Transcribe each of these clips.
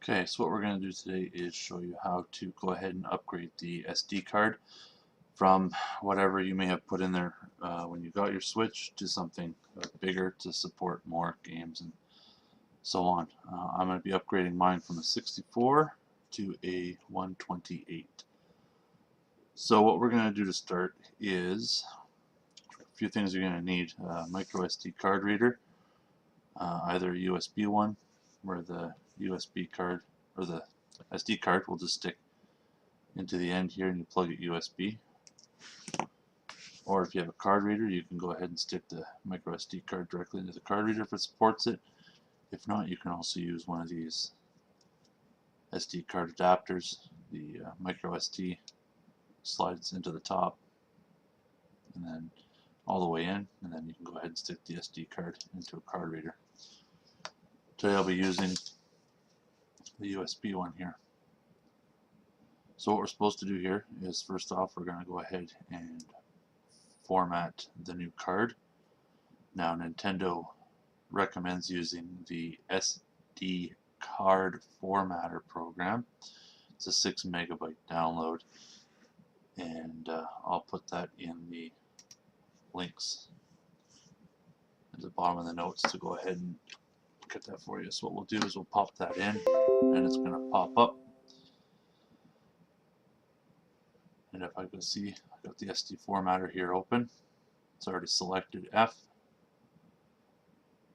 Okay, so what we're going to do today is show you how to go ahead and upgrade the SD card from whatever you may have put in there when you got your Switch to something bigger to support more games and so on. I'm going to be upgrading mine from a 64 to a 128. So what we're going to do to start is a few things you're going to need. Micro SD card reader, either a USB one where the USB card or the SD card will just stick into the end here and you plug it USB. Or if you have a card reader, you can go ahead and stick the micro SD card directly into the card reader if it supports it. If not, you can also use one of these SD card adapters. The micro SD slides into the top and then all the way in, and then you can go ahead and stick the SD card into a card reader. Today I'll be using the USB one here. So what we're supposed to do here is, first off, we're going to go ahead and format the new card. Now Nintendo recommends using the SD card formatter program. It's a 6 megabyte download, and I'll put that in the links at the bottom of the notes to go ahead and get that for you. So what we'll do is we'll pop that in, and it's going to pop up. And if I go see, I've got the SD formatter here open. It's already selected F.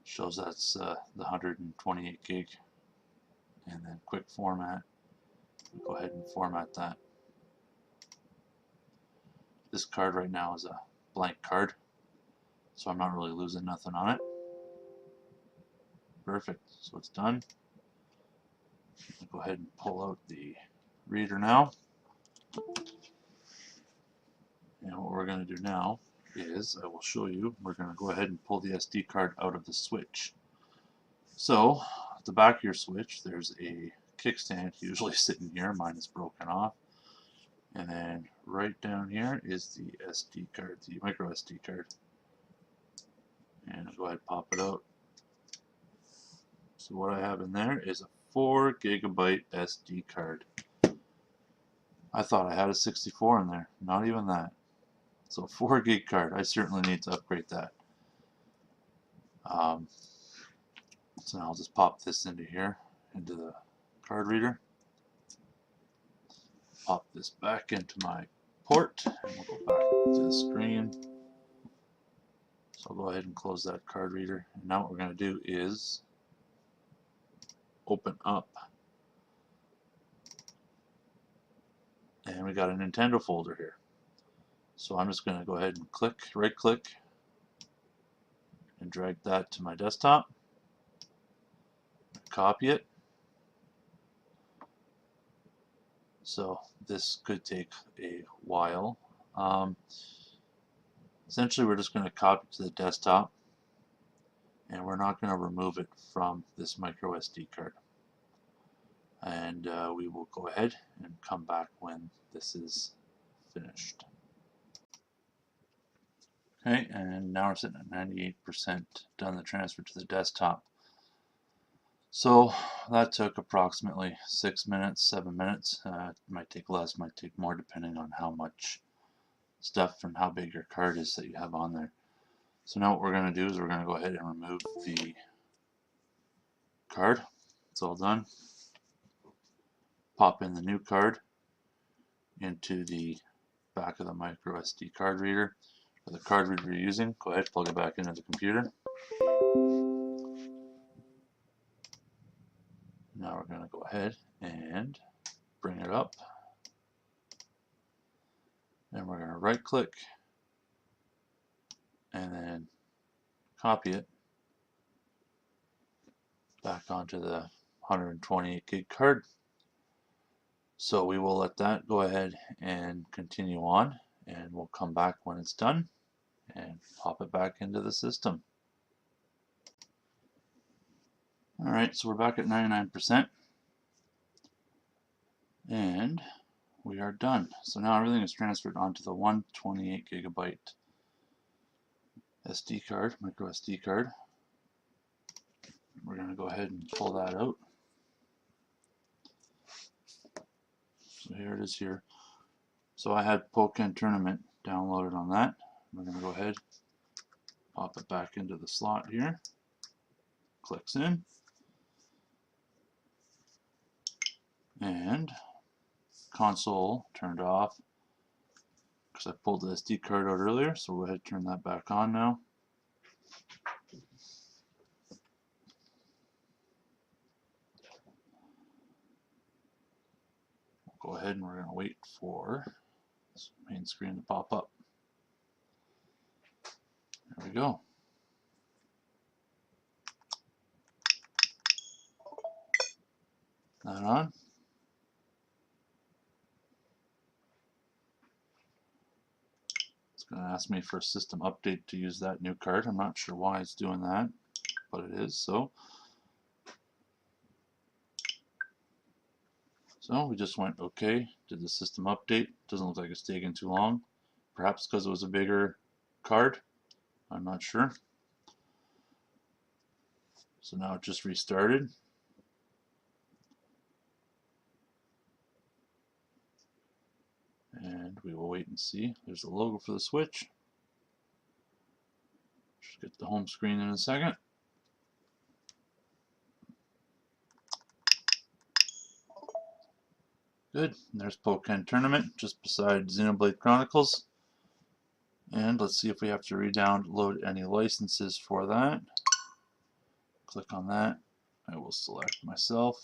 Shows that's the 128 gig. And then quick format. We'll go ahead and format that. This card right now is a blank card, so I'm not really losing nothing on it. Perfect. So it's done. I'll go ahead and pull out the reader now. And what we're going to do now is I will show you, we're going to go ahead and pull the SD card out of the Switch. So at the back of your Switch there's a kickstand usually sitting here. Mine is broken off. And then right down here is the SD card, the micro SD card. And I'll go ahead and pop it out. So what I have in there is a 4 gigabyte SD card. I thought I had a 64 in there, not even that. So 4 gig card, I certainly need to upgrade that. So now I'll just pop this into here, into the card reader. Pop this back into my port, and we'll go back to the screen. So I'll go ahead and close that card reader. And now what we're going to do is open up. And we got a Nintendo folder here. So I'm just going to go ahead and right click, and drag that to my desktop. Copy it. So this could take a while. Essentially we're just going to copy it to the desktop, and we're not going to remove it from this micro SD card. And we will go ahead and come back when this is finished. Okay, and now we're sitting at 98% done the transfer to the desktop. So that took approximately 6 minutes, 7 minutes. It might take less, might take more, depending on how much stuff and how big your card is that you have on there. So now what we're going to do is we're going to go ahead and remove the card. It's all done. Pop in the new card into the back of the micro SD card reader. For the card reader you're using, go ahead, plug it back into the computer. Now we're going to go ahead and bring it up. And we're going to right click and then copy it back onto the 128 gig card. So we will let that go ahead and continue on, and we'll come back when it's done and pop it back into the system. Alright, so we're back at 99%, and we are done. So now everything is transferred onto the 128 gigabyte SD card, micro SD card. We're going to go ahead and pull that out. So here it is here. So I had Pokken Tournament downloaded on that. We're going to go ahead, pop it back into the slot here. Clicks in. And console turned off because I pulled the SD card out earlier. So we'll go ahead and turn that back on now. Go ahead and we're going to wait for this main screen to pop up. There we go. That on. It's going to ask me for a system update to use that new card. I'm not sure why it's doing that, but it is. So we just went okay, did the system update. Doesn't look like it's taking too long. Perhaps because it was a bigger card. I'm not sure. So now it just restarted. And we will wait and see. There's the logo for the Switch. Just get the home screen in a second. Good. And there's Pokken Tournament just beside Xenoblade Chronicles. And let's see if we have to re-download any licenses for that. Click on that. I will select myself.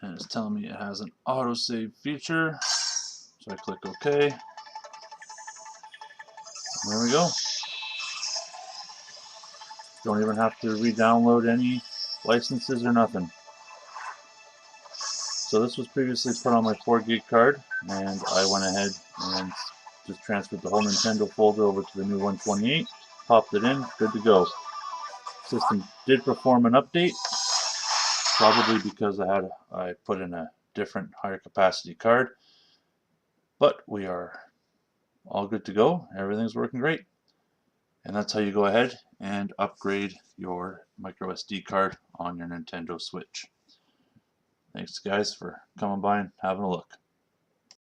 And it's telling me it has an autosave feature. So I click OK. There we go. Don't even have to re-download any licenses or nothing. So this was previously put on my 4 gig card, and I went ahead and just transferred the whole Nintendo folder over to the new 128, popped it in, good to go. System did perform an update, probably because I put in a different higher capacity card, but we are all good to go. Everything's working great. And that's how you go ahead and upgrade your micro SD card on your Nintendo Switch. Thanks guys for coming by and having a look.